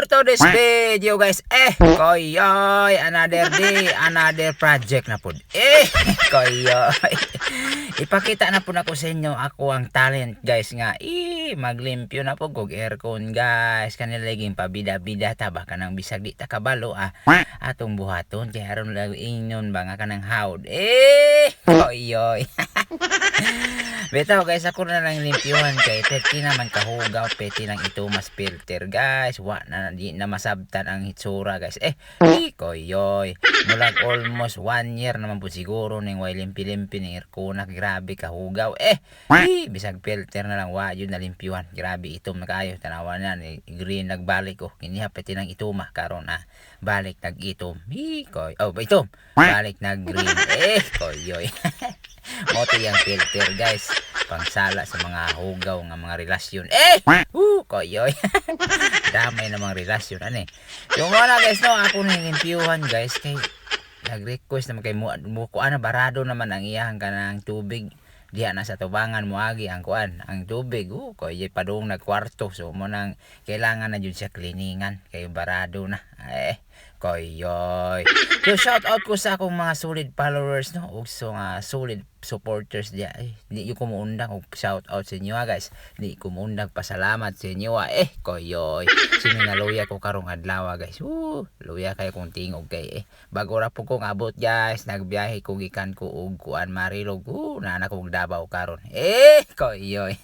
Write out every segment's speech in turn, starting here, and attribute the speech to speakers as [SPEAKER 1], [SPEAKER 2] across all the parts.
[SPEAKER 1] for today's video guys. Koyoy, another day, another project na po. Koyoy. Ipakita na po na ko sa inyo ako ang talent guys nga. Maglimpyo na po kog aircon guys. Kanila laging pabida-bida ta baka nang bisag di ta kabalo atong buhaton kay aron lang ingon ba nga kanang hawd. Koyoy. Betaw guys, ako na lang limpyuhan kay peti naman kahugaw, peti lang ito mas filter guys. Di na masabtan ang hitsura guys. Koyoy. Mulag almost 1 year naman po siguro ning way limpi-limpi ning aircon. Grabe kahugaw. Bisag filter na lang yun na limpyuhan. Grabe itom na kayo. Tanawan na green nagbalik ko. Kiniha peti lang ituma karon balik nag-itom. Koy. Itom. Balik nag-green. Koyoy. Moto yung filter guys, pangsala sa mga hugaw nga mga relasyon. Koyoy. Damay na mga relasyon yung muna guys no, ako nang impyuhan guys kay nag-request naman kay mo kuan barado naman ang iyang kanang tubig diha na sa tubangan mo agi ang kuan ang tubig. Koyoy padung nagkwarto so mo nang kailangan na jud siya cleaningan kay barado na. Koyoy. So shout out ko sa akong mga solid followers no ug so nga solid supporters dia. Di ko muundang og shout out sa inyo guys. Di ko muundang pasalamat sa inyo koyoy. Sino na luya ko karong adlaw guys. Luya kay kung tingog kay bago ra po ko abot guys. Nagbiyahe ko gikan ko og kuan Marilog. Na kog Davao karon. Koyoy.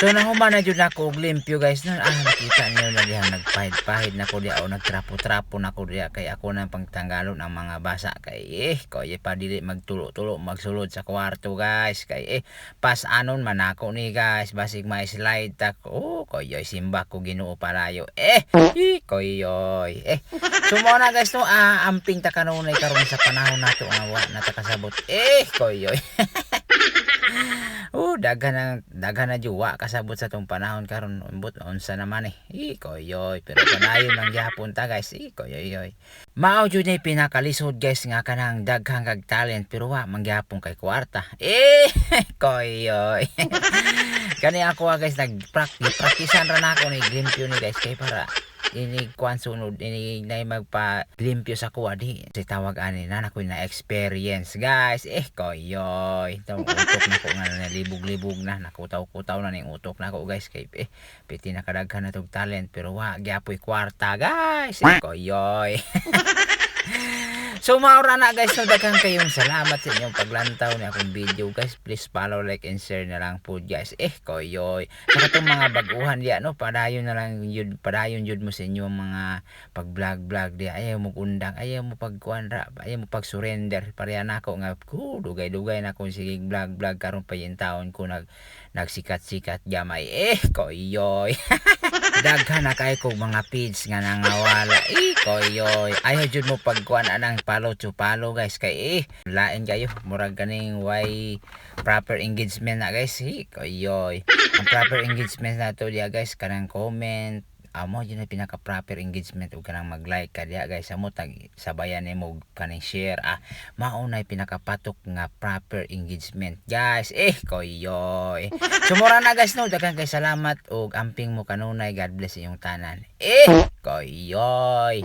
[SPEAKER 1] So nahuman na jud nako og limpyo guys no. Nakita niyo na diha nagpahid-pahid na ko dia o nagtrapo-trapo na ko dia kay ako nang pangtanggalon ang mga basa kay koyoy pa dili magtulo-tulo magsulod sa kwarto guys kay pas anon man ako ni guys basig may slide ta ko koyoy simba ko Ginoo palayo koyoy so mo na guys no amping ta kanunay karon sa panahon nato nga wa na ta kasabot koyoy daghan na juwa kasabot sa tong panahon karon umbot unsa naman koyoy pero panayon lang gyapon ta guys koyoy mao jud ni pinakalisod guys nga kanang daghang kag talent pero wa mangyapon kay kwarta koyoy kani ako guys nagpracticean ra na ako ni limpyo ni guys kay para ini kuan sunod ini na magpa-limpyo sa kuha di si tawag ani na ko na experience guys koyoy tong utok na ko nga nalibog-libog na nakutaw-kutaw na ning utok na ko guys kay piti nakadaghan na tog talent pero wa gyapoy kwarta guys koyoy. So maura na guys no daghang kayong salamat sa inyong paglantaw ni akong video guys. Please follow, like and share na lang po guys. Koyoy. Sa katong mga baguhan diya no padayon na lang yun padayon jud mo sa inyong mga pag-vlog diya. Ayaw mo undang, ayaw mo pagkuan ra, ayaw mo pag-surrender. Pareha na ako nga dugay-dugay na akong sige vlog karon pa yung taon ko nagsikat-sikat gamay. Koyoy. Daghan na kay kog mga feeds nga nangawala. Koyoy. Ayaw jud mo pagkuan anang palo to palo guys kay lain kayo murag kaning way proper engagement na guys koyoy. Ang proper engagement na to diya guys kanang comment amo yun na pinaka proper engagement ug kanang mag-like ka diya guys amo tag sabayan nimo kaning share mao na pinaka patok nga proper engagement guys koyoy. Sumura na guys no daghang kay salamat ug amping mo kanunay God bless inyong tanan koyoy.